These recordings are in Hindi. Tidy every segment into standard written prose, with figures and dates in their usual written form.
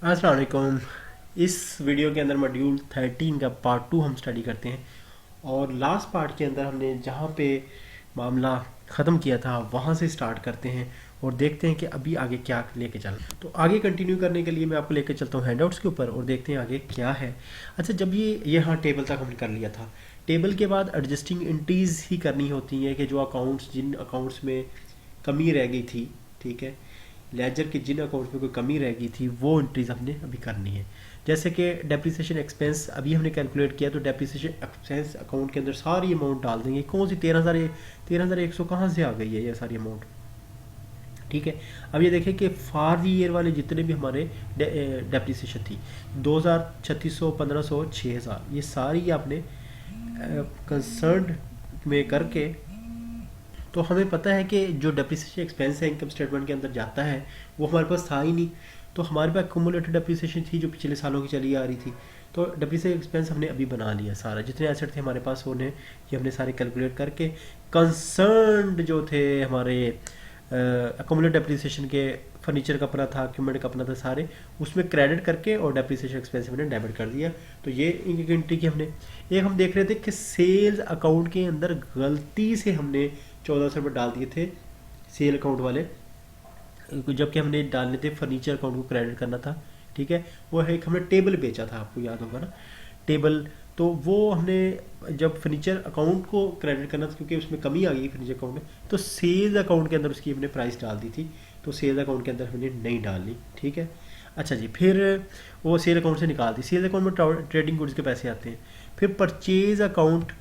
अस्सलाम वालेकुम। इस वीडियो के अंदर मॉड्यूल 13 का पार्ट 2 हम स्टडी करते हैं। और लास्ट पार्ट के अंदर हमने जहाँ पे मामला ख़त्म किया था वहाँ से स्टार्ट करते हैं और देखते हैं कि अभी आगे क्या लेके चलना। तो आगे कंटिन्यू करने के लिए मैं आपको लेकर चलता हूँ हैंडआउट्स के ऊपर और देखते हैं आगे क्या है। अच्छा, जब ये हाँ टेबल तक हमने कर लिया था। टेबल के बाद एडजस्टिंग एंट्रीज ही करनी होती हैं कि जो अकाउंट्स जिन अकाउंट्स में कमी रह गई थी, ठीक है, लेजर के जिन अकाउंट्स में कोई कमी रह गई थी वो एंट्रीज हमने अभी करनी है। जैसे कि डेप्रिसिएशन एक्सपेंस अभी हमने कैलकुलेट किया, तो डेप्रिसिएशन एक्सपेंस अकाउंट के अंदर सारी अमाउंट डाल देंगे। कौन सी 13,100 कहाँ से आ गई है ये सारी अमाउंट, ठीक है। अब ये देखें कि फार ईयर वाले जितने भी हमारे डेप्रिसिएशन थी 2,000, 3,600, 1,500, 6,000, ये सारी आपने कंसर्न में करके, तो हमें पता है कि जो डेप्रिसिएशन एक्सपेंस है इनकम स्टेटमेंट के अंदर जाता है वो हमारे पास था ही नहीं। तो हमारे पास एक्यूमुलेटेड डेप्रिसिएशन थी जो पिछले सालों की चली आ रही थी। तो डेप्रिसिएशन एक्सपेंस हमने अभी बना लिया सारा, जितने एसेट थे हमारे पास उन्हें ये हमने सारे कैलकुलेट करके कंसर्न्ड जो थे हमारे एक्यूमुलेटेड डेप्रिसिएशन के, फर्नीचर का अपना था, इक्विपमेंट का अपना था, सारे उसमें क्रेडिट करके और डेप्रिसिएशन एक्सपेंस हमने डेबिट कर दिया। तो ये एक एंट्री की हमने। एक हम देख रहे थे कि सेल्स अकाउंट के अंदर गलती से हमने 1,400 रुपये डाल दिए थे सेल अकाउंट वाले, जबकि हमने डालने थे फर्नीचर अकाउंट को क्रेडिट करना था, ठीक है। वो है एक हमने टेबल बेचा था, आपको याद होगा ना टेबल। तो वो हमने जब फर्नीचर अकाउंट को क्रेडिट करना था क्योंकि उसमें कमी आ गई फर्नीचर अकाउंट में, तो सेल्स अकाउंट के अंदर उसकी हमने प्राइस डाल दी थी। तो सेल्स अकाउंट के अंदर हमने नहीं डालनी, ठीक है। अच्छा जी, फिर वो सेल अकाउंट से निकाल दी। सेल्स अकाउंट में ट्रेडिंग गुड्स के पैसे आते हैं। फिर परचेज अकाउंट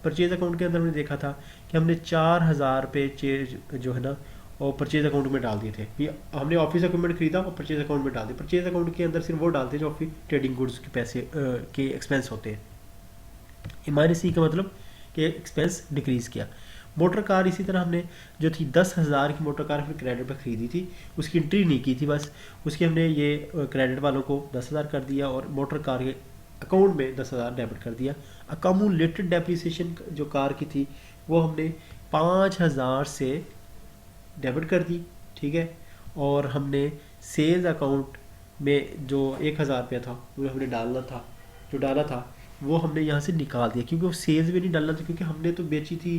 के अंदर हमने देखा था कि हमने 4,000 रुपये जो है ना और परचेज अकाउंट में डाल दिए थे। ये हमने ऑफिस इक्विपमेंट खरीदा और परचेज अकाउंट में डाल दिया। परचेज अकाउंट के अंदर सिर्फ वो डालते हैं जो ऑफिस ट्रेडिंग गुड्स के पैसे के एक्सपेंस होते हैं। माइनस सी का मतलब कि एक्सपेंस डिक्रीज़ किया। मोटर कार इसी तरह हमने जो थी 10,000 की मोटर कार हमने क्रेडिट पर खरीदी थी, उसकी एंट्री नहीं की थी, बस उसकी हमने ये क्रेडिट वालों को 10,000 कर दिया और मोटर कार के अकाउंट में 10,000 डेबिट कर दिया। अकामुलेटेड डेप्रिसिएशन जो कार की थी वो हमने 5,000 से डेबिट कर दी, ठीक है। और हमने सेल्स अकाउंट में जो 1,000 रुपया था वो हमने जो डाला था वो हमने यहाँ से निकाल दिया, क्योंकि वो सेल्स में नहीं डालना था, क्योंकि हमने तो बेची थी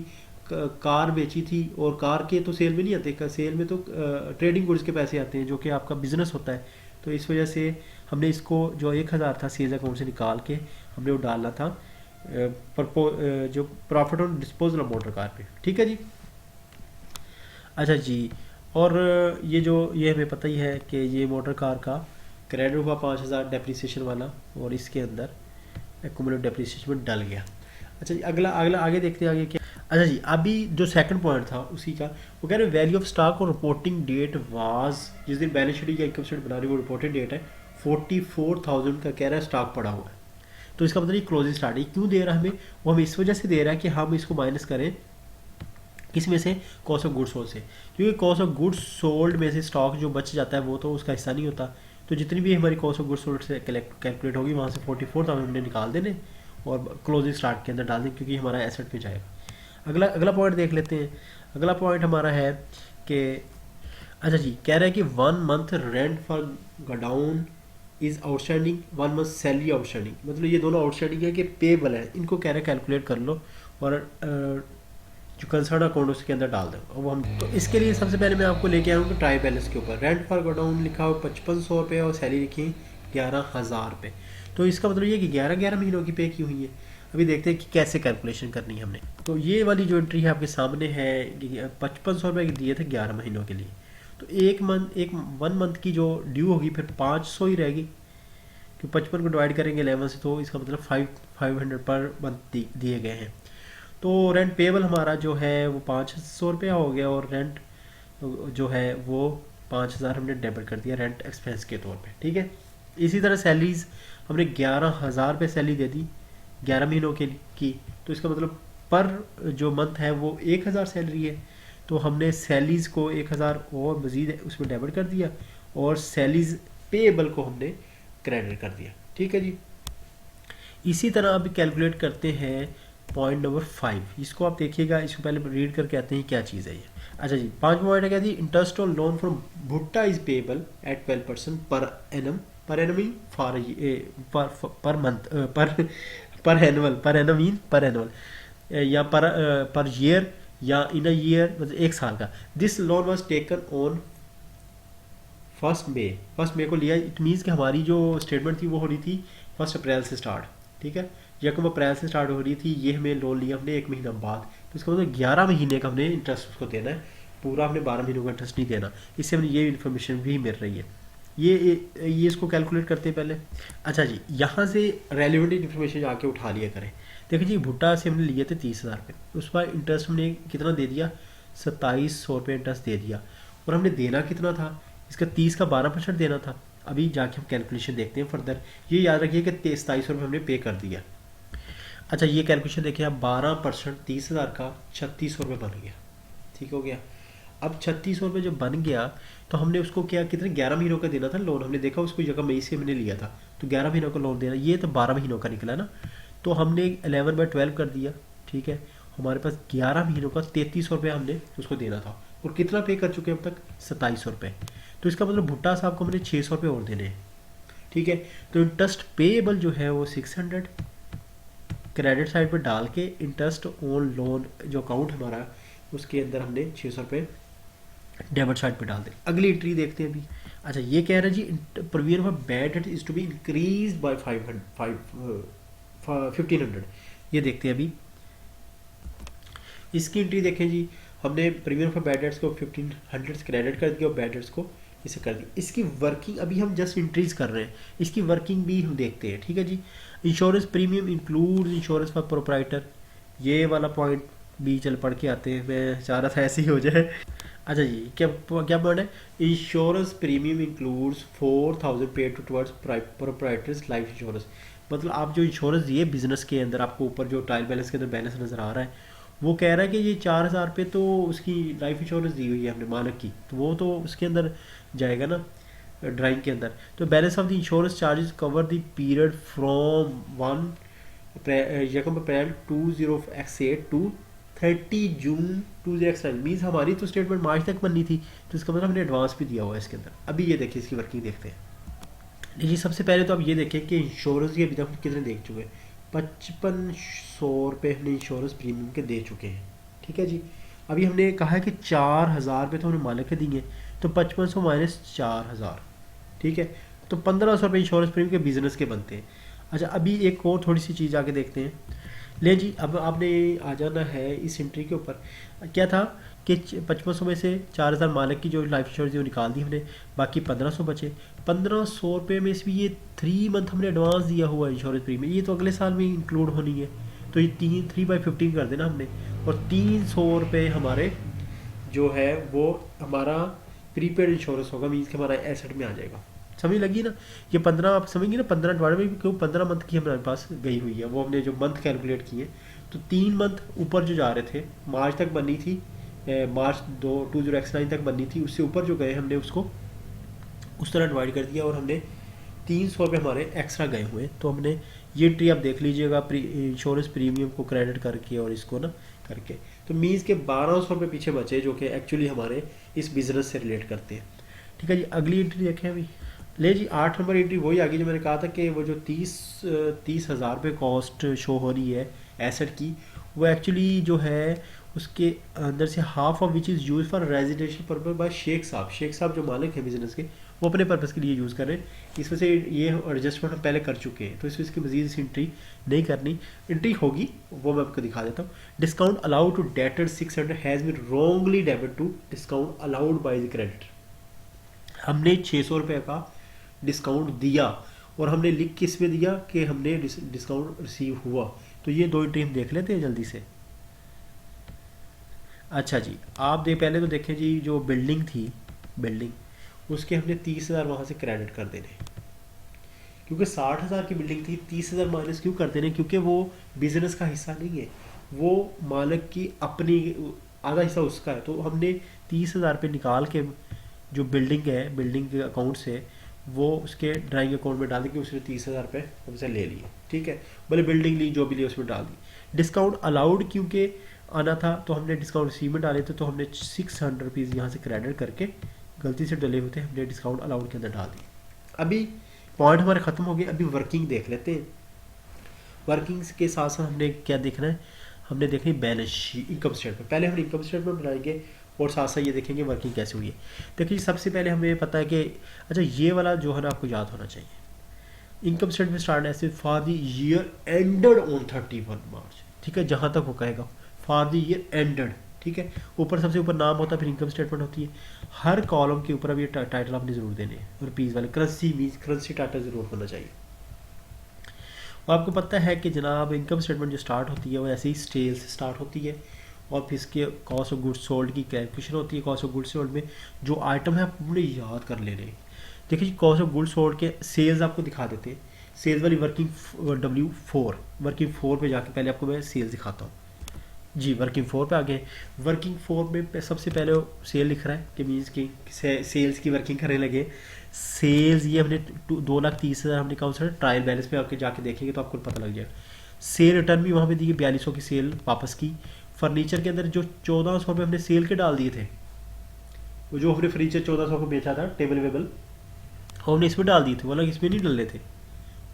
कार बेची थी और कार के तो सेल में नहीं आते, सेल में तो ट्रेडिंग गुड्स के पैसे आते हैं जो कि आपका बिजनेस होता है। तो इस वजह से हमने इसको जो 1,000 था सेल्स अकाउंट से निकाल के हमने वो डालना था जो profit on disposal of motor car पे, ठीक है जी। अच्छा जी, और ये हमें पता ही है कि ये मोटर कार का क्रेडिट हुआ 5,000 डेप्रिसिएशन वाला और इसके अंदर एक्यूमुलेटेड डेप्रिसिएशन में डल गया। अच्छा जी, अगला अगला आगे देखते हैं आगे क्या। अच्छा जी, अभी जो सेकंड पॉइंट था उसी का वो कह रहे हैं वैल्यू ऑफ स्टॉक और रिपोर्टिंग डेट वाज, जिस दिन बैलेंस शीट या इनकम स्टेटमेंट बना रही वो रिपोर्टिंग डेट है 44,000 का कह रहा है स्टॉक पड़ा हुआ है। तो इसका मतलब ये क्लोजिंग स्टार्ट है। क्यों दे रहा है हमें, वो हमें इस वजह से दे रहा है कि हम इसको माइनस करें किस में से, कॉस्ट ऑफ गुड्स सोल्ड से, क्योंकि कॉस्ट ऑफ गुड्स सोल्ड में से स्टॉक जो बच जाता है वो तो उसका हिस्सा नहीं होता। तो जितनी भी हमारी कॉस्ट ऑफ गुड्स सोल्ड से कैलकुलेट होगी वहाँ से 44,000 हमने निकाल देने और क्लोजिंग स्टार्ट के अंदर डाल दें, क्योंकि हमारा एसेट पे जाएगा। अगला अगला पॉइंट देख लेते हैं। अगला पॉइंट हमारा है कि अच्छा जी, कह रहा है कि 1 month rent for godown is outstanding, 1 month salary outstanding, मतलब ये दोनों आउटस्टैंडिंग है कि पेबल है, इनको कह रहे हैं कैलकुलेट कर लो और जो कंसर्न अकाउंट उसके अंदर डाल दो। अब हम तो इसके लिए सबसे पहले मैं आपको लेके आया हूँ कि ट्राई बैलेंस के ऊपर रेंट फॉर गोडाउन लिखा हुआ 5,500 रुपये और सैलरी लिखी 11,000 रुपये। तो इसका मतलब ये कि 11 महीनों की पे की हुई है। अभी देखते हैं कि कैसे कैलकुलेशन करनी है हमने। तो ये वाली जो एंट्री है आपके सामने है, 5,500 रुपये दिए थे 11 महीनों के लिए। तो एक 1 मंथ की जो ड्यू होगी फिर 500 ही रहेगी, कि 55 को डिवाइड करेंगे 11 से, तो इसका मतलब 500 पर मंथ दिए गए हैं। तो रेंट पेबल हमारा जो है वो 500 रुपया हो गया और रेंट जो है वो 5,000 हमने डेबिट कर दिया रेंट एक्सपेंस के तौर पे, ठीक है। इसी तरह सैलरीज हमने 11,000 रुपये सैलरी दे दी 11 महीनों के की, तो इसका मतलब पर जो मंथ है वो 1,000 सैलरी है। तो हमने सैलरीज को 1,000 और मज़ीद उसमें डेबिट कर दिया और सैलरीज पेबल को हमने क्रेडिट कर दिया, ठीक है जी। इसी तरह अभी कैलकुलेट करते हैं पॉइंट नंबर 5। इसको आप देखिएगा, इसको पहले रीड करके आते हैं क्या चीज़ है ये। अच्छा जी, 5 पॉइंट है क्या जी, इंटरेस्ट ऑन लोन फ्रॉम भुट्टा is payable eight 12% per annum per annum mean for per month पर एनुअल, पर एनम मीन पर एनुअल, या पर ईयर या इन अ ईयर, मतलब एक साल का। This loan was taken on 1 मई, 1 मई को लिया। इट मीन्स कि हमारी जो स्टेटमेंट थी वो हो रही थी 1 अप्रैल से स्टार्ट, ठीक है, यकम अप्रैल से स्टार्ट हो रही थी। ये हमें लोन लिया हमने 1 महीना बाद, तो इसका मतलब 11 महीने का हमने इंटरेस्ट उसको देना है, पूरा हमने 12 महीनों का इंटरेस्ट नहीं देना। इससे हमें ये इन्फॉर्मेशन भी मिल रही है। ये इसको कैलकुलेट करते हैं पहले। अच्छा जी, यहाँ से रेलिवेंट इन्फॉर्मेशन आके उठा लिया करें। देखिए जी, भुट्टा से हमने लिए थे 30,000 रुपये, उस पर इंटरेस्ट हमने कितना दे दिया, 2700 रुपये इंटरेस्ट दे दिया। और हमने देना कितना था, इसका 30 का 12% देना था। अभी जाके हम कैलकुलेशन देखते हैं फर्दर। ये याद रखिए कि 2700 रुपये हमने पे कर दिया। अच्छा, ये कैलकुलेशन देखिए आप, 12% 30,000 का 3600 रुपये बन गया, ठीक हो गया। अब 3600 रुपये जब बन गया तो हमने उसको क्या, कितने 11 महीनों का देना था लोन। हमने देखा उसको जगह मई से हमने लिया था, तो 11 महीनों का लोन देना, ये तो 12 महीनों का निकला ना। तो हमने 11/12 कर दिया, ठीक है। हमारे पास 11 महीनों का 3300 रुपये हमने उसको देना था। और कितना पे कर चुके हैं अब तक, 2700 रुपये। तो इसका मतलब भुट्टा साहब को हमने 600 रुपये और देने हैं, ठीक है। तो इंटरेस्ट पेएबल जो है वो 600 क्रेडिट साइड पर डाल के इंटरेस्ट ऑन लोन जो अकाउंट हमारा, उसके अंदर हमने 600 रुपये डेबिट साइड पे डाल दें। अगली एंट्री देखते हैं अभी। अच्छा, ये कह रहा है जी, provision of bad debt is to be increase by 1500। ये देखते हैं अभी इसकी एंट्री। देखें जी, हमने प्रीमियम फॉर बैड डेट्स को 1500 क्रेडिट कर दिया और बैड डेट्स को इसे कर दी। इसकी वर्किंग अभी हम जस्ट इंक्रीज कर रहे हैं, इसकी वर्किंग भी हम देखते हैं, ठीक है जी। Insurance premium include insurance for proprietor, ये वाला पॉइंट भी चल पढ़ के आते हैं, मैं चाह रहा था ऐसे ही हो जाए। अच्छा जी, क्या क्या पॉइंट है, insurance premium includes 4000 paid towards proprietors life insurance. मतलब आप जो इंश्योरेंस दिए बिजनेस के अंदर, आपको ऊपर जो ट्रायल बैलेंस के अंदर बैलेंस नज़र आ रहा है, वो कह रहा है कि ये 4000 पे तो उसकी लाइफ इंश्योरेंस दी हुई है हमने मालिक की, तो वो तो उसके अंदर जाएगा ना ड्राइंग के अंदर। तो balance of the insurance charges cover the period from 1 April 20x8 to 30 June 2009। Means हमारी तो स्टेटमेंट मार्च तक बननी थी, तो इसका मतलब हमने एडवांस भी दिया हुआ है इसके अंदर। अभी ये देखिए इसकी वर्किंग देखते हैं। देखिए सबसे पहले तो आप ये देखें कि इंश्योरेंस के अभी तक कितने देख चुके हैं, 5500 रुपये हमने इंश्योरेंस प्रीमियम के दे चुके हैं, ठीक है जी। अभी हमने कहा है कि 4000 रुपये तो हमने मालिक के दिए, तो 5500 माइनस 4000, ठीक है। तो 1500 रुपये इंश्योरेंस प्रीमियम के बिजनेस के बनते हैं। अच्छा, अभी एक और थोड़ी सी चीज़ आके देखते हैं। ले जी, अब आपने आ जाना है इस एंट्री के ऊपर। क्या था कि 5500 में से 4000 मालिक की जो लाइफ इंश्योरेंस वो निकाल दी हमने, बाकी 1500 बचे। 1500 रुपये में से भी ये 3 मंथ हमने एडवांस दिया हुआ इंश्योरेंस प्रीमियम, ये तो अगले साल में इंक्लूड होनी है, तो ये 3/15 कर देना हमने। और 300 रुपये हमारे जो है वो हमारा प्रीपेड इंश्योरेंस होगा, मीन्स कि हमारा एसेट में आ जाएगा। समझ लगी ना, ये 15 आप समझिए ना, 15 डिवाइड में क्यों 15 मंथ की हमारे पास गई हुई है, वो हमने जो मंथ कैलकुलेट किए। तो 3 मंथ ऊपर जो जा रहे थे, मार्च तक बननी थी, मार्च 20x9 तक बननी थी, उससे ऊपर जो गए हमने उसको उस तरह डिवाइड कर दिया और हमने 300 रुपये हमारे एक्स्ट्रा गए हुए। तो हमने ये ट्री आप देख लीजिएगा, इंश्योरेंस प्रीमियम को क्रेडिट करके और इसको ना करके, तो मीन्स के 1200 रुपये पीछे बचे जो कि एक्चुअली हमारे इस बिज़नेस से रिलेट करते हैं, ठीक है जी। अगली एंट्री देखें अभी। ले जी, 8 नंबर एंट्री वही आ गई जो मैंने कहा था कि वो जो 30,000 रुपये कॉस्ट शो हो रही है एसेट की, वो एक्चुअली जो है उसके अंदर से half of which is use for residential purpose by Sheikh साहब। शेख साहब जो मालिक है बिजनेस के, वो अपने पर्पज़ के लिए यूज़ कर रहे हैं। इस वजह से ये एडजस्टमेंट हम पहले कर चुके हैं, तो इस वजह से मजीद इस एंट्री नहीं करनी। एंट्री होगी वो मैं आपको दिखा देता हूँ। Discount allowed to debtor 600 has been wrongly debit to discount allowed by the creditor. हमने 600 रुपये का डिस्काउंट दिया और हमने लिख किस में दिया कि हमने डिस्काउंट रिसीव हुआ। तो ये 2 एंट्री हम देख लेते हैं जल्दी से। अच्छा जी, आप पहले तो देखें जी, जो बिल्डिंग थी, बिल्डिंग उसके हमने 30,000 वहाँ से क्रेडिट कर देने, क्योंकि 60,000 की बिल्डिंग थी। 30,000 माइनस क्यों कर देने, क्योंकि वो बिजनेस का हिस्सा नहीं है, वो मालिक की अपनी आधा हिस्सा उसका है। तो हमने 30,000 रुपये निकाल के जो बिल्डिंग है, बिल्डिंग के अकाउंट से वो उसके ड्राइंग अकाउंट में डाल दी कि उसने 30,000 रुपये हमसे ले लिए, ठीक है। भले बिल्डिंग ली, जो भी ली उसमें डाल दी। डिस्काउंट अलाउड क्योंकि आना था, तो हमने डिस्काउंट रिसीव में डाले थे, तो हमने 600 रुपीज़ यहाँ से क्रेडिट करके गलती से डले हुए थे, हमने डिस्काउंट अलाउड के अंदर डाल दी। अभी पॉइंट हमारे ख़त्म हो गए। अभी वर्किंग देख लेते हैं। वर्किंग्स के साथ साथ हमने क्या देखना है, हमने देखनी बैलेंस शीट, इनकम स्टेटमेंट। पहले हम इनकम स्टेटमेंट बनाएंगे और साथ साथ ये देखेंगे वर्किंग कैसे हुई है। देखिए सबसे पहले हमें पता है कि अच्छा ये वाला जो है ना आपको याद होना चाहिए। इनकम स्टेटमेंट स्टार्ट ऐसे for the year ended on 31 मार्च, ठीक है, जहाँ तक वो कहेगा फॉर द ईयर एंडेड, ठीक है। ऊपर सबसे ऊपर नाम होता है, फिर इनकम स्टेटमेंट होती है। हर कॉलम के ऊपर अब ये टाइटल आपने ज़रूर देने हैं, रुपीज़ वाले करेंसी मीन्स करेंसी टाइटल ज़रूर होना चाहिए। और आपको पता है कि जनाब इनकम स्टेटमेंट जो स्टार्ट होती है वो ऐसे ही सेल से स्टार्ट होती है और फिर इसके कॉस्ट ऑफ गुड्स सोल्ड की कैलकुलेशन होती है। कॉस्ट ऑफ गुड्स सोल्ड में जो आइटम है आप पूरे याद कर लेने हैं। देखिए जी कॉस्ट ऑफ गुड्स सोल्ड के सेल्स आपको दिखा देते हैं। सेल्स वाली वर्किंग W4, वर्किंग 4 पे जाके पहले आपको मैं सेल्स दिखाता हूँ जी। वर्किंग 4 पे आ गए। वर्किंग 4 में सबसे पहले सेल लिख रहा है कि मीन्स की सेल्स की वर्किंग करने लगे। सेल्स ये हमने 2,30,000 हमने कौन सा ट्रायल बैलेंस पे आपके जाके देखेंगे तो आपको पता लग जाएगा। सेल रिटर्न भी वहाँ पे दी है, 4200 की सेल वापस की। फर्नीचर के अंदर जो 1400 रुपये हमने सेल के डाल दिए थे, वो जो हमने फर्नीचर 1400 को बेचा था टेबल वेबल, हमने इसमें डाल दिए थे, वो लोग इसमें नहीं डलने थे,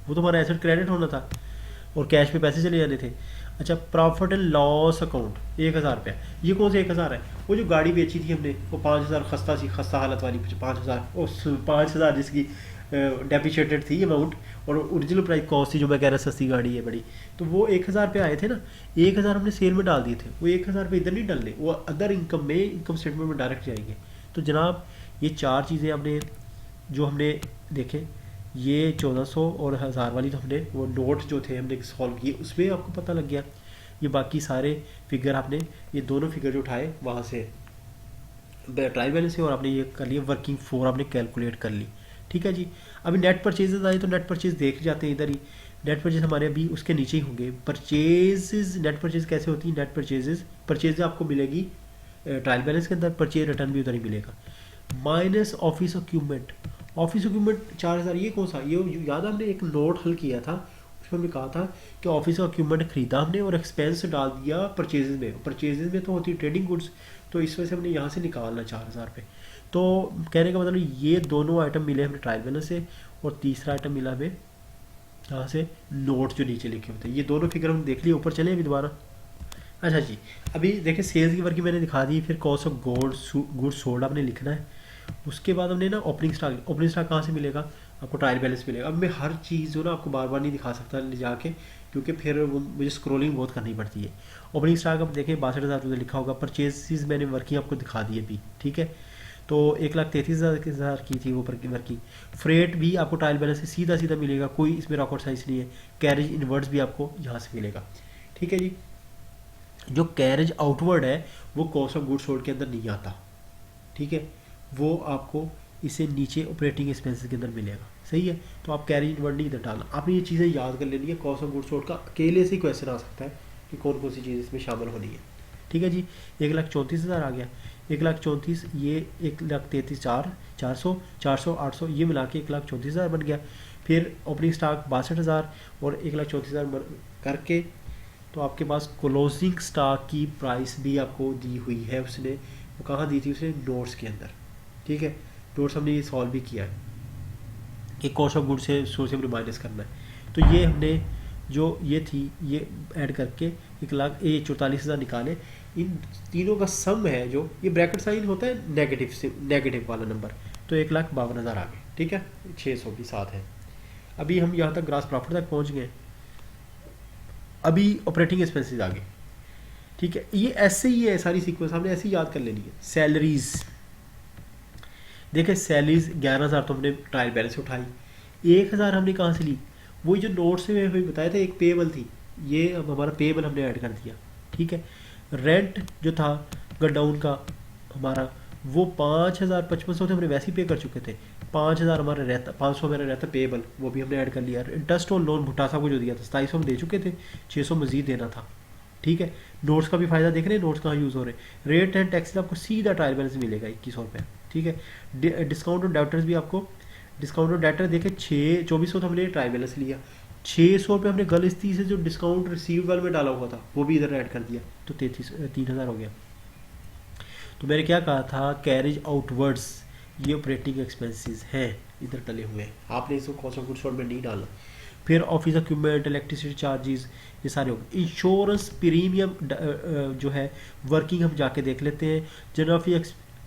वो तो हमारा एसेट क्रेडिट होना था और कैश पे पैसे चले जाने थे। अच्छा प्रॉफिट एंड लॉस अकाउंट 1000 रुपया, ये कौन सा 1000 है? वो जो गाड़ी बेची थी हमने वो 5000 खस्ता हालत वाली 5000 जिसकी डेप्रिशिएटेड थी अमाउंट और ओरिजिनल प्राइस कॉस्ट थी जो मैं कह रहा सस्ती गाड़ी है बड़ी, तो वो 1000 रुपये आए थे ना, 1000 हमने सेल में डाल दिए थे। वो 1000 रुपये इधर नहीं डालने, वो अदर इनकम में इनकम स्टेटमेंट में डायरेक्ट जाएंगे। तो जनाब ये चार चीज़ें हमने जो हमने देखे, ये 1400 और 1000 वाली तो हमने वो नोट जो थे हमने सॉल्व किए उसमें आपको पता लग गया। ये बाकी सारे फिगर आपने ये दोनों फिगर जो उठाए वहाँ से ट्रायल बैलेंस से और आपने ये कर लिया वर्किंग 4 आपने कैलकुलेट कर ली, ठीक है जी। अभी नेट परचेजेज आए तो नेट परचेज देख जाते हैं इधर ही। नेट परचेज हमारे अभी उसके नीचे ही होंगे। परचेजेज नेट परचेज कैसे होती है? नेट परचेज आपको मिलेगी ट्रायल बैलेंस के अंदर, परचेज रिटर्न भी उधर ही मिलेगा। Minus office equipment, office equipment 4000, ये कौन सा? ये याद हमने एक नोट हल किया था, उसमें हमने कहा था कि ऑफिस का इक्विपमेंट खरीदा हमने और एक्सपेंस डाल दिया परचेजेज में। परचेजेज में तो होती है ट्रेडिंग गुड्स, तो इस वजह से हमने यहाँ से निकालना 4000 रुपये। तो कहने का मतलब ये दोनों आइटम मिले हमें ट्रायल बैलेंस से और तीसरा आइटम मिला हमें यहाँ से नोट जो नीचे लिखे होते हैं। ये दोनों फिगर हम देख लिए। ऊपर चले अभी दोबारा। अच्छा जी अभी देखिए सेल्स की वर्किंग मैंने दिखा दी, फिर कॉस्ट ऑफ गुड्स सोल्ड आपने लिखना है। उसके बाद हमने ना ओपनिंग स्टॉक कहाँ से मिलेगा? आपको ट्रायल बैलेंस मिलेगा। अब मैं हर चीज़ जो ना आपको बार बार नहीं दिखा सकता ले जाके, क्योंकि फिर वो मुझे स्क्रॉलिंग बहुत करनी पड़ती है। ओपनिंग स्टॉक अब देखें 62,000 लिखा होगा। परचेज मैंने वर्किंग आपको दिखा दी अभी, ठीक है। तो 1,33,000 की थी वो वर्किंग। फ्रेट भी आपको ट्रायल बैलेंस से सीधा सीधा मिलेगा, कोई इसमें रॉकेट साइंस नहीं है। कैरेज इनवर्ड्स भी आपको यहाँ से मिलेगा, ठीक है जी। जो कैरेज आउटवर्ड है वो कॉस्ट ऑफ गुड्स सोल्ड के अंदर नहीं आता, ठीक है, वो आपको इसे नीचे ऑपरेटिंग एक्सपेंसेस के अंदर मिलेगा, सही है। तो आप कैरेज इनवर्ड नहीं इधर डालना, आपने ये चीज़ें याद कर लेनी है। कॉस्ट ऑफ गुड्स सोल्ड का अकेले से ही क्वेश्चन आ सकता है कि कौन कौन सी चीज़ इसमें शामिल होनी है, ठीक है जी। 1,34,000 आ गया। 1,34,000 ये 1,33,400 400 800 ये मिला के 1,34,000 बन गया। फिर ओपनिंग स्टॉक 62,000 और 1,34,000 करके तो आपके पास क्लोजिंग स्टॉक की प्राइस भी आपको दी हुई है। उसने वो कहाँ दी थी? उसने नोट्स के अंदर, ठीक है। नोट्स हमने ये सॉल्व भी किया है कि कॉस्ट ऑफ गुड्स से सोर्स हमने माइनस करना है। तो ये हमने जो ये थी ये ऐड करके 1,44,000 निकाले। इन तीनों का सम है जो ये ब्रैकेट साइन होता है नेगेटिव से, नेगेटिव वाला नंबर, तो 1,52,000 आ गए, ठीक है। 600 भी साथ है। अभी हम यहाँ तक ग्रास प्रॉफिट तक पहुँच गए। अभी ऑपरेटिंग एक्सपेंसेस आ गए, ठीक है। ये ऐसे ही है सारी सीक्वेंस, हमने ऐसे ही याद कर लेनी है। सैलरीज देखिए सैलरीज 11,000 तो हमने ट्रायल बैलेंस से उठाई। 1,000 हमने कहाँ से ली? वही जो नोट से मैं बताया था एक पेबल थी, ये अब हमारा पेबल हमने ऐड कर दिया, ठीक है। रेंट जो था गडाउन का हमारा वो 5,500 थे, हमने वैसे ही पे कर चुके थे। 5,000 हमारा रहता, 500 मेरा रहता पेबल, वो भी हमने ऐड कर लिया। इंटरेस्ट और लोन भुट्टा साहब को जो दिया था 2700 हम दे चुके थे, 600 मजीद देना था, ठीक है। नोट्स का भी फायदा देख रहे हैं, नोट्स कहाँ यूज़ हो रहे हैं। रेट एंड टैक्स आपको सीधा ट्रायल बैलेंस मिलेगा 2100 रुपये, ठीक है। डिस्काउंट और डेटर्स भी आपको, डिस्काउंट और डेटर देखे 2400 तो हमने ट्रायल बैलेंस लिया। 600 रुपये हमने गलती से जो डिस्काउंट रिसीवेबल में डाला हुआ था वो भी इधर ऐड कर दिया, तो 3,000 हो गया। तो मैंने क्या कहा था? कैरेज आउटवर्ड्स ये ऑपरेटिंग एक्सपेंसेस हैं, इधर डले हुए हैं, आपने इसको कॉस्ट ऑफ गुड्स सोल्ड में नहीं डालना। फिर ऑफिस इक्विपमेंट, इलेक्ट्रिसिटी चार्जेस, ये सारे हो गए। इंश्योरेंस प्रीमियम जो है वर्किंग हम जाके देख लेते हैं। जनरल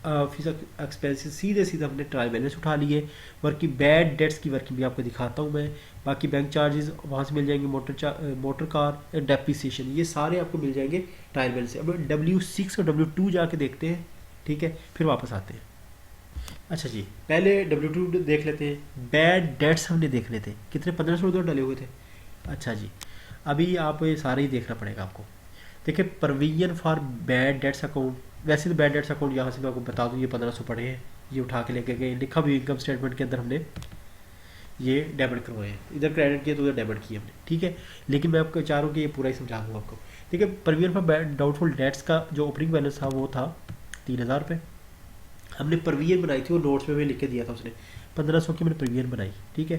ऑफिस एक्सपेंसेस सीधे सीधे हमने ट्रायल बैलेंस उठा लिए। वर्किंग बैड डेट्स की वर्किंग भी आपको दिखाता हूँ मैं। बाकी बैंक चार्जेस वहाँ से मिल जाएंगे, मोटर कार डेप्रिसिएशन, ये सारे आपको मिल जाएंगे ट्रायल बैलेंस से। अब W6 और W2 जाके देखते हैं, ठीक है, फिर वापस आते हैं। अच्छा जी, पहले W2 देख लेते हैं। बैड डेट्स हमने देखने थे, कितने 1500 उधर डले हुए थे। अच्छा जी, अभी आप ये सारे ही देखना पड़ेगा आपको। देखिए provision for bad debts account, वैसे तो बैड डेट्स अकाउंट यहाँ से मैं आपको बता दूँ, ये 1500 पड़े हैं, ये उठा के लेके गए, लिखा भी इनकम स्टेटमेंट के अंदर हमने ये डेबिट करवाए हैं, इधर क्रेडिट किया तो उधर डेबिट किए हमने, ठीक है। लेकिन मैं आपको चाह रहा हूँ कि ये पूरा ही समझा दूँ आपको। देखिए प्रोविजन फॉर डाउटफुल डेट्स का जो ओपनिंग बैलेंस था वो था 3000 रुपये। हमने प्रोविजन बनाई थी, वो नोट्स में भी लिख के दिया था उसने, 1500 की मैंने प्रोविजन बनाई, ठीक है,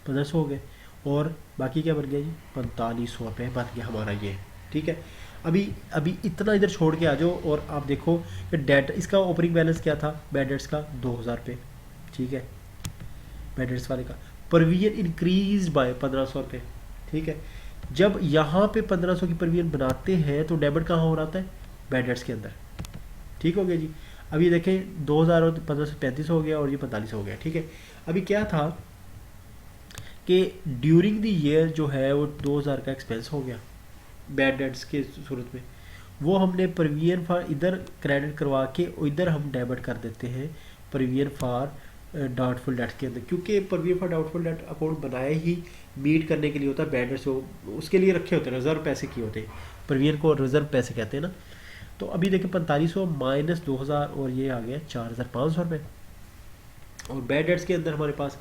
1500 हो गए। और बाकी क्या बन गया जी, 4500 रुपये बन गया हमारा ये, ठीक है। अभी इतना इधर छोड़ के आ जाओ और आप देखो कि डेट, इसका ओपनिंग बैलेंस क्या था बैड डेट्स का, 2000 रुपये, ठीक है, बैड डेट्स वाले का। प्रोविजन इंक्रीज बाय 1500 रुपये, ठीक है। जब यहाँ पे 1500 की प्रोविजन बनाते हैं तो डेबिट कहाँ हो रहा है, बैड डेट्स के अंदर, ठीक हो गया जी। अब ये देखें 2000 और 1500 35 हो गया और ये 45 हो गया, ठीक है। अभी क्या था कि ड्यूरिंग द ईयर जो है वो 2000 का एक्सपेंस हो गया बैड डेट्स के सूरत में, वो हमने प्रोविजन फॉर इधर क्रेडिट करवा के इधर हम डेबिट कर देते हैं प्रोविजन फॉर डाउटफुल डेट्स के अंदर, क्योंकि provision for doubtful debt account बनाया ही मीट करने के लिए होता है बैड डेट्स, उसके लिए रखे होते हैं, रिजर्व पैसे किए होते हैं, प्रोविजन को रिजर्व पैसे कहते हैं ना। तो अभी देखिए 4500 माइनस 2000 और ये आ गया 4500 रुपये। और बैड डेट्स के अंदर हमारे पास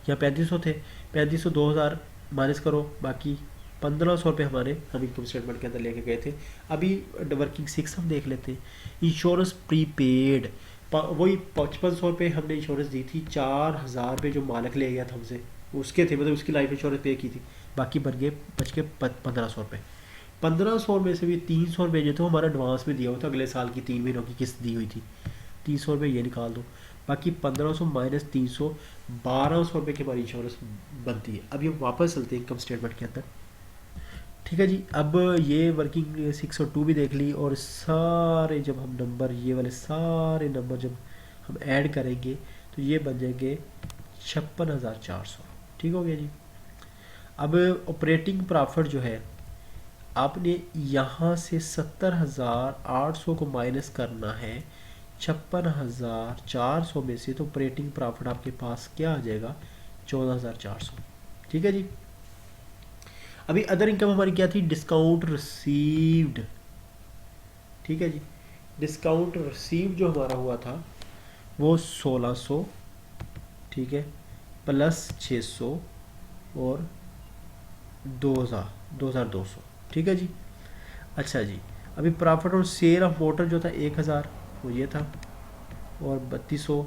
यहाँ 3500 थे, 3500 2000 माइनस करो, बाकी 1500 रुपये हमारे हम इनकम स्टेटमेंट के अंदर लेके गए थे। अभी वर्किंग 6 हम देख लेते हैं। इंश्योरेंस प्रीपेड, वही 5500 रुपये हमने इंश्योरेंस दी थी, 4000 रुपये जो मालिक ले गया था हमसे उसके थे, मतलब उसकी लाइफ इंश्योरेंस पे की थी, बाकी बच के 1500 रुपये। 1500 में से भी 300 रुपये जो थे हमारा एडवांस में दिया हुआ था, अगले साल की 3 महीनों की किस्त दी हुई थी, 300 रुपये ये निकाल दो, बाकी 1500 माइनस 300 1200 रुपये की हमारी इंश्योरेंस बनती है। अब ये वापस चलते हैं इनकम स्टेटमेंट के अंदर, ठीक है जी। अब ये वर्किंग 6 और 2 भी देख ली, और सारे जब हम नंबर, ये वाले सारे नंबर जब हम ऐड करेंगे तो ये बन जाएंगे 56,400, ठीक हो गया जी। अब ऑपरेटिंग प्रॉफिट जो है आपने यहाँ से 70,800 को माइनस करना है 56,400 में से, तो ऑपरेटिंग प्रॉफिट आपके पास क्या आ जाएगा, 14,400, ठीक है जी। अभी अदर इनकम हमारी क्या थी, डिस्काउंट रिसीव्ड, ठीक है जी। डिस्काउंट रिसीव्ड जो हमारा हुआ था वो 1600, ठीक है, प्लस 600 और 2200, ठीक है जी। अच्छा जी, अभी प्रॉफिट और सेल ऑफ मोटर जो था 1000 वो ये था, और 3200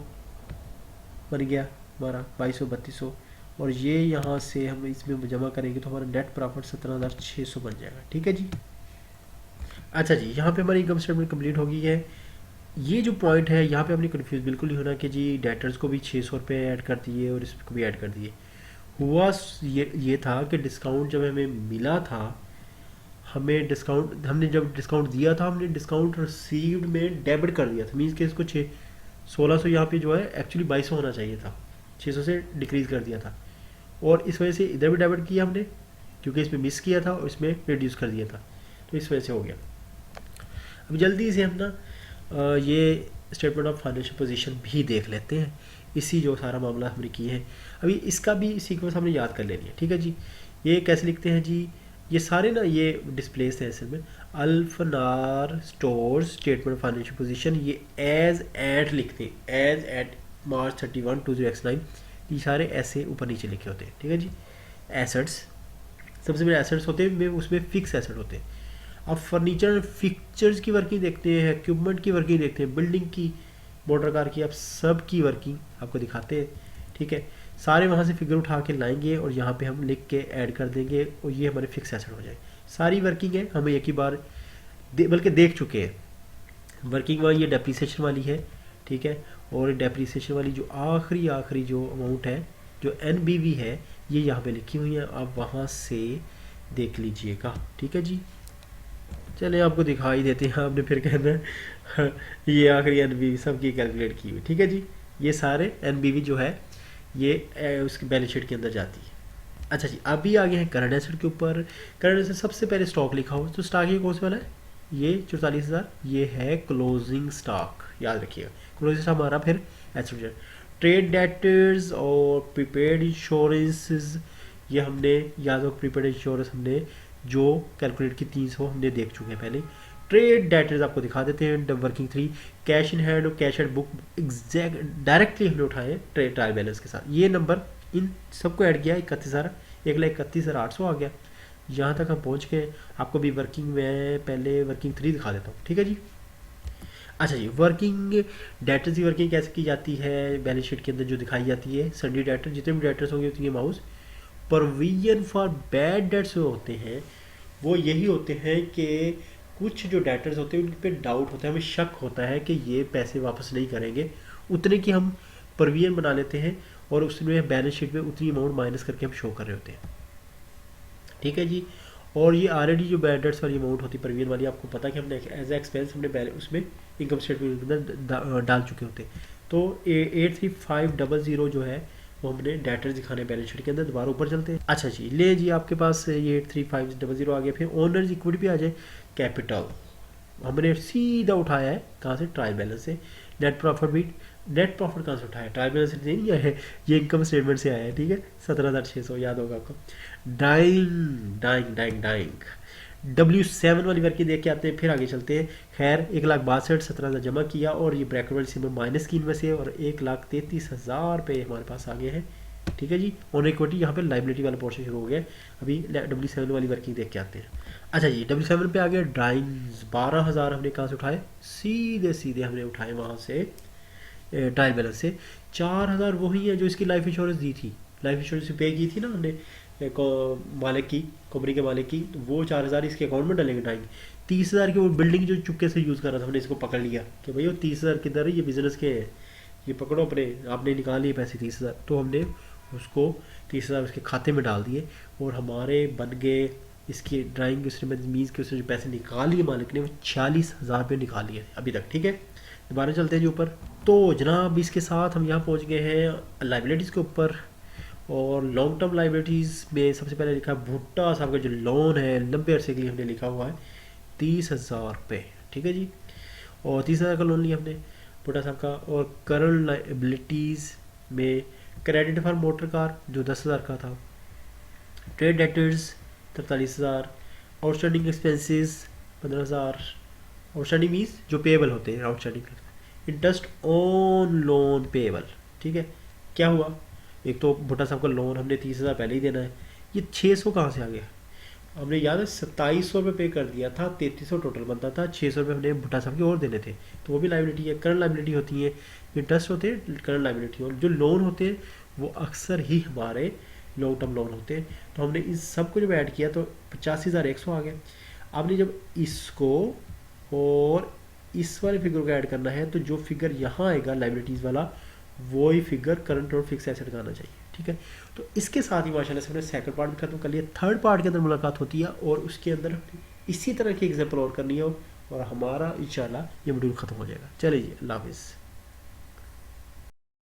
बन गया हमारा, 2200 3200, और ये यहाँ से हम इसमें जमा करेंगे तो हमारा नेट प्रॉफिट 17,600 बन जाएगा, ठीक है जी। अच्छा जी, यहाँ पे हमारी इनकम स्टेटमेंट कंप्लीट हो गई है। ये जो पॉइंट है यहाँ पे हमने कन्फ्यूज बिल्कुल नहीं होना कि जी डेटर्स को भी 600 रुपये ऐड कर दिए और इसको भी ऐड कर दिए। हुआ ये था कि डिस्काउंट जब हमें मिला था, हमें डिस्काउंट, हमने जब डिस्काउंट दिया था हमने डिस्काउंट रिसीव्ड में डेबिट कर दिया था, मीन्स कि इसको 1600 यहाँ पे जो है एक्चुअली 2200 होना चाहिए था, 600 से डिक्रीज़ कर दिया था, और इस वजह से इधर भी डेबिट किया हमने क्योंकि इसमें मिस किया था और इसमें रिड्यूस कर दिया था, तो इस वजह से हो गया। अब जल्दी से हम ना ये स्टेटमेंट ऑफ फाइनेंशियल पोजीशन भी देख लेते हैं, इसी जो सारा मामला हमने किए हैं। अभी इसका भी सीक्वेंस हमने याद कर लेनी है, ठीक है जी। ये कैसे लिखते हैं जी, ये सारे ना ये डिस्प्लेस हैं असल में, अल्फनार stores statement of financial position, ये एज एट लिखते हैं, एज एट March 31 2009, ये सारे ऐसे ऊपर नीचे लिखे होते हैं, ठीक है जी। एसेट्स, सबसे पहले एसेट्स होते हैं, उसमें फिक्स एसेट होते हैं। अब फर्नीचर फिक्चर्स की वर्किंग देखते हैं, इक्विपमेंट की वर्किंग देखते हैं, बिल्डिंग की, मोटर कार की, आप सब की वर्किंग आपको दिखाते हैं, ठीक है। सारे वहाँ से फिगर उठा के लाएंगे और यहाँ पे हम लिख के ऐड कर देंगे और ये हमारे फिक्स एसेट हो जाए। सारी वर्किंग है, हमें एक ही बार बल्कि देख चुके हैं वर्किंग वाली, ये डेप्रीसिएशन वाली है, ठीक है। और डेप्रीसिएशन वाली जो आखिरी जो अमाउंट है जो NBV है ये यहाँ पे लिखी हुई है, आप वहाँ से देख लीजिएगा। ठीक है जी, चले आपको दिखाई देते हैं, आपने फिर कहना ये आखिरी NBV सबकी कैलकुलेट की हुई। ठीक है जी, ये सारे NBV जो है ये उसकी बैलेंस शीट के अंदर जाती है। अच्छा जी, अभी आगे हैं करंट एसेट के ऊपर। करंट एसेट सबसे पहले स्टॉक लिखा हुआ, तो स्टॉक ये कौन सा वाला है, ये 44,000, ये है क्लोजिंग स्टॉक, याद रखिएगा। क्लोजिंग स्टॉक हमारा फिर एसेट। ट्रेड डेटर्स और प्रीपेड इंश्योरेंसेस, ये हमने याद हो, प्रीपेड इंश्योरेंस हमने जो कैलकुलेट की 300 हमने देख चुके हैं पहले। ट्रेड डेटर्स आपको दिखा देते हैं, वर्किंग 3, कैश इन हैंड और cash and book exact directly हमने उठाए ट्रेड ट्रायल बैलेंस के साथ। ये नंबर इन सबको ऐड किया 31,000, 1,31,800 आ गया। यहाँ तक हम पहुँच गए। आपको भी वर्किंग में पहले वर्किंग 3 दिखा देता हूँ। ठीक है जी, अच्छा जी, वर्किंग डेटर्स की वर्किंग कैसे की जाती है बैलेंस शीट के अंदर जो दिखाई जाती है। सन्डी डेटर, जितने भी डेटर्स होंगे उतनी amount. Provision for bad debts जो होते हैं वो यही होते हैं कि कुछ जो डेटर्स होते हैं उन पे डाउट होता है, हमें शक होता है कि ये पैसे वापस नहीं करेंगे, उतने की हम प्रोविजन बना लेते हैं और उसमें बैलेंस शीट में उतनी अमाउंट माइनस करके हम शो कर रहे होते हैं। ठीक है जी, और ये ऑलरेडी जो बैड डेट्स वाली अमाउंट होती है प्रोविजन वाली, आपको पता है कि हमने एज ए एक्सपेंस हमने उसमें इनकम स्टेटमेंट के अंदर डाल चुके होते हैं। तो 83500 जो है वो हमने डेटर्स दिखाने बैलेंस शीट के अंदर। दोबारा ऊपर चलते हैं। अच्छा जी, ले जी आपके पास ये 83500 आ गया। फिर ओनर्स इक्विटी पे आ जाए। कैपिटल हमने सीधा उठाया है कहाँ से, ट्रायल बैलेंस से। नेट प्रॉफिट भी, नेट प्रॉफिट कहाँ से उठाया, ट्रायल बैलेंस से नहीं आया है, ये इनकम स्टेटमेंट से आया है। ठीक है, 17,600 याद होगा आपको। Dying dying dying dying W7 वाली वर्किंग देख के आते हैं, फिर आगे चलते हैं। खैर 1,62,17 17,000 जमा किया और ये ब्रैकेट वाली सिंबल माइनस की इनमें से, और 1,33,000 रुपये हमारे पास आगे हैं। ठीक है जी, ऑन इक्विटी यहाँ पे लाइबिलिटी वाला पोर्शन शुरू हो गया। अभी W7 वाली वर्किंग देख के आते हैं। अच्छा जी, W7 पे आ गया ड्राइंग्स। 12,000 हमने कहाँ से उठाए, सीधे सीधे हमने उठाए वहाँ से ट्रायल बैलेंस से। 4,000 वही है जो इसकी लाइफ इंश्योरेंस दी थी, लाइफ इंश्योरेंस पे की थी ना हमने मालिक की, कंपनी के मालिक की, तो वो 4,000 इसके अकाउंट में डलेंगे डालेंगे। 30,000 की वो बिल्डिंग जो चुपके से यूज़ कर रहा था, हमने इसको पकड़ लिया कि भाई वो 30,000 किधर है, ये बिजनेस के हैं, ये पकड़ो अपने, आपने निकाल लिए पैसे 30,000। तो हमने उसको 30,000 उसके खाते में डाल दिए और हमारे बन गए इसकी ड्राइंग। उसने मीन्स के उसने जो पैसे निकाल लिए मालिक ने, वो 46,000 रुपये निकाल लिए अभी तक। ठीक है, दोबारा चलते हैं जी ऊपर। तो जनाब इसके साथ हम यहाँ पहुँच गए हैं लाइबिलिटीज़ के ऊपर। और लॉन्ग टर्म लाइबिलिटीज़ में सबसे पहले लिखा है भुट्टा साहब का जो लोन है लंबे अरसे के लिए हमने लिखा हुआ है 30,000 रुपये। ठीक है जी, और 30,000 का लोन लिया हमने भुट्टा साहब का। और करंट लाइबिलिटीज़ में क्रेडिट फॉर मोटर कार जो 10,000 का था। Trade debtors 43,000। Outstanding expenses 15,000। Outstanding means जो पेएबल होते हैं outstanding. Interest on loan payable. ठीक है, क्या हुआ, एक तो भुट्टा साहब का लोन हमने 30,000 पहले ही देना है, ये 600 कहाँ से आ गया, हमने याद है 2700 रुपये पे कर दिया था, 3300 टोटल बनता था, 600 रुपये हमने भुट्टा साहब की और देने थे, तो वो भी लाइबिलिटी है। करंट लाइबिलिटी होती है, इंटरेस्ट होते हैं करंट लाइबिलिटी, और जो लोन होते हैं वो अक्सर ही हमारे लॉन्ग टर्म लोन होते हैं। तो हमने इस सब को जब ऐड किया तो 85,100 आ गया। आपने जब इसको और इस वाले फिगर को ऐड करना है तो जो फिगर यहाँ आएगा लाइबिलिटीज़ वाला, वो ही फिगर करंट और फिक्स एसेट का आना चाहिए। ठीक है, तो इसके साथ ही माशाल्लाह से हमने सेकंड पार्ट भी खत्म कर लिया। थर्ड पार्ट के अंदर मुलाकात होती है और उसके अंदर इसी तरह की एग्जाम्पल और करनी है और हमारा इंशाल्लाह ये मॉड्यूल खत्म हो जाएगा। चलिए, अल्लाह हाफिज़।